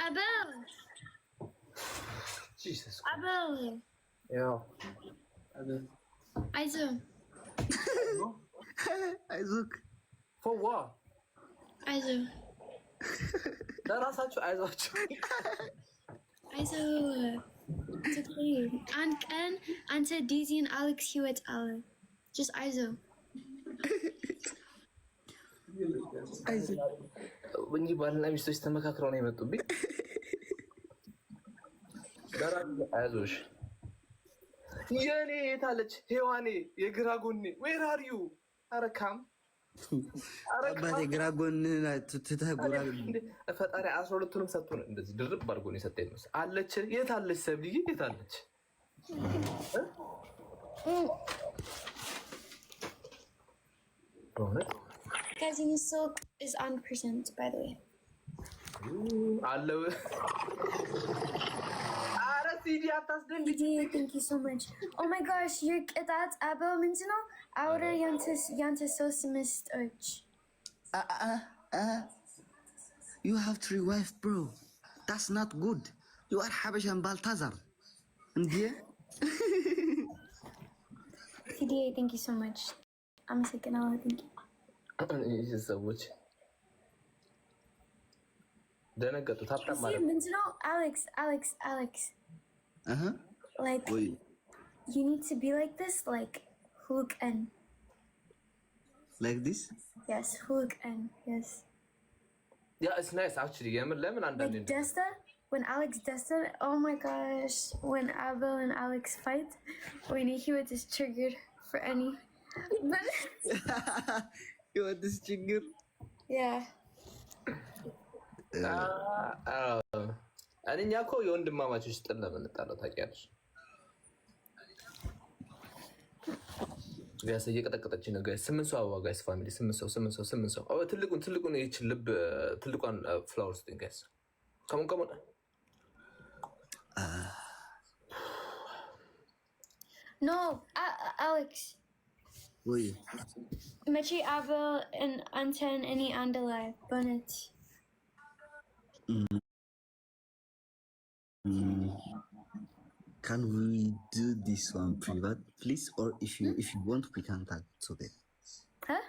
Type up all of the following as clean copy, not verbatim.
Abel. Jesus. Abel. Yeah. Aizu. አይዞክ For what? Aizu. ለራሳችሁ አይዟችሁ። Aizu. It's okay. And Ante Daisy and Alex Hewitt Alan. Just Aizu. እንጂ ባልና ሚስቶች ተመካክረው ነው የመጡብኝ። አይዞሽ የኔ የታለች ሔዋኔ የግራ ጎኔ ዌር አር ዩ አረካም አባቴ ግራ ጎንህን ትተህ ጉራ ፈጣሪ 12ቱንም ሰጥቶን እንደዚህ ድርብ አድርጎ ነው የሰጠኝ መሰለኝ። አለች የት አለች ሰብልዬ የት አለች? Guys, in silk is on percent, by the way. አለው አረ ሲዲ አታስደንግጭ። Thank you so much. Oh my gosh, you're that Abel Mintino? Outer Yantis so mist. You have 3 wives, bro. That's not good. You are Habash and Baltazar. India? CDA, thank you so much. I'm sick and all, thank you. ሰዎች ደነገጡ። ታጣማ Mintino, Alex. Like, Wait. you need to be like this, like, hook and. Like this? Yes, hook and, yes. Yeah, it's nice actually. የምን ለምን አንዳንዴ Like Desta, when Alex Desta, oh my gosh, when Abel and Alex fight, when he was just triggered for any. But You want this ችግር? yeah. እኛ እኮ የወንድማማቾች ጥል ነው የምንጣለው ታውቂያለሽ። ጋይስ እየቀጠቀጠች ነው ጋይስ። 8 ሰው አበባ ጋይስ ፋሚሊ 8 ሰው ትልቁን ይህች ልብ ትልቋን ፍላወር ስቲንግ ጋይስ ከሞን No, Alex. Wait. Machi Abel and Anten any Andalai Bonnet. Can we do this one private, please? Or if you want, we can talk today. Huh?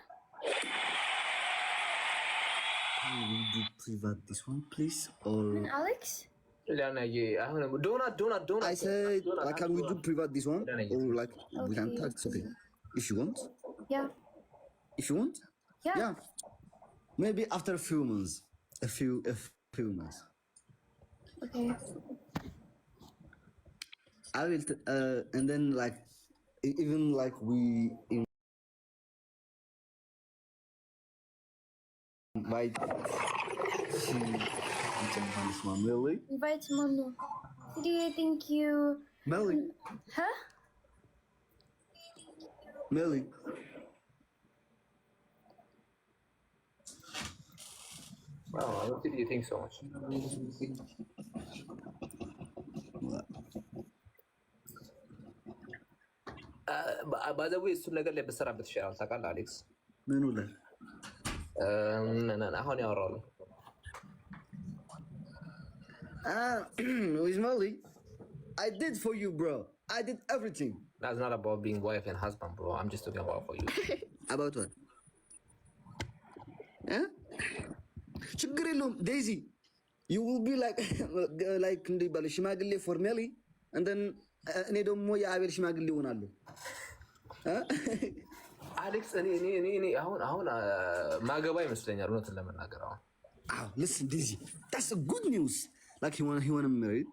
Can we do private this one, please? Or And Alex? Donut. I said, can we do private this one? Or like we can Okay. talk today, if you want. Yeah. If you want, Yeah. maybe after a few months, a few months. Okay. I will, and then like even like we invite Melly. Invite Mono. CDA, thank you. Melly. Huh? Melly. Wow, what did you think so much? By the way, እሱን ነገር ላይ በሰራበት ይሻላል ታውቃለህ አሌክስ። ምኑ ላይ? አሁን ያወራው ነው። With Melly, I did for you, bro. I did everything. That's not about being wife and husband, bro. I'm just talking about for you. About what? ችግር የለውም ዴዚ you will be like እንዲህ ባለ ሽማግሌ for Melly and then እኔ ደግሞ የአቤል ሽማግሌ ሆናለሁ። አሌክስ እኔ አሁን ማገባ ይመስለኛል እውነትን ለመናገር አሁን። Listen, Daisy, that's a good news. Like he want to marry.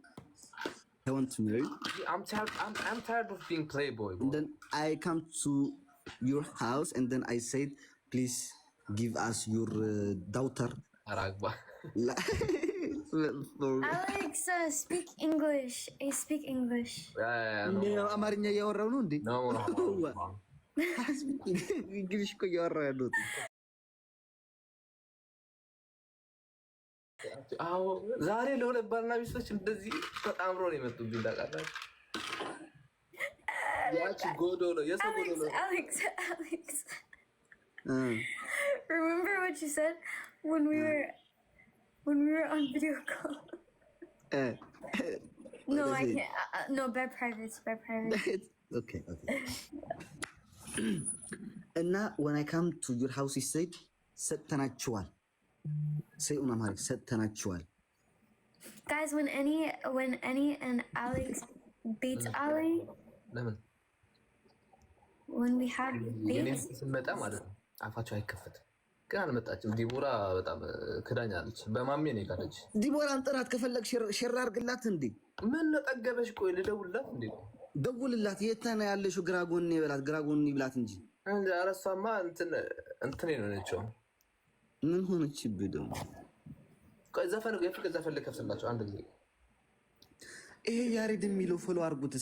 I want to marry. I'm tired of being playboy, bro. And then I come to your house and then I said, please give us your daughter. Aragba. Alex, speak English. I speak English. አማርኛ እያወራው ነው እንዴ? No. እንግሊሽ እኮ እያወራው ያለው። ዛሬ ለሁለት ባልና ሚስቶች እንደዚህ በጣም ነው የመጡብኝ ታውቃላችሁ። Alex. Remember what you said when we were on video call? No, I can't. No, by private. Okay. And now when I come to your house, he said, "Setanachual." Say unamari, setanachual. Guys, when Annie and Alex beats Ali, when we have beats, ስመጣ ማለት ነው አፋቸው አይከፈትም። ግን አልመጣችም። ዲቦራ በጣም ክዳኛለች። በማሜ ነው የቀረች። ዲቦራን ጥራት ከፈለግ ሸር አድርግላት እንዴ። ምን ጠገበሽ? ቆይ ልደውልላት እንዴ? ደውልላት። የት ነው ያለሽው? ግራ ጎኔ በላት፣ ግራ ጎኔ ብላት እንጂ እንዴ። አረሷማ እንትን ነው ነችው። ምን ሆነችብህ ደግሞ? ቆይ ዘፈን የፍቅር ዘፈን ልከፍትላቸው አንድ ጊዜ። ይሄ ያሬድ የሚለው ፎሎ አድርጉት።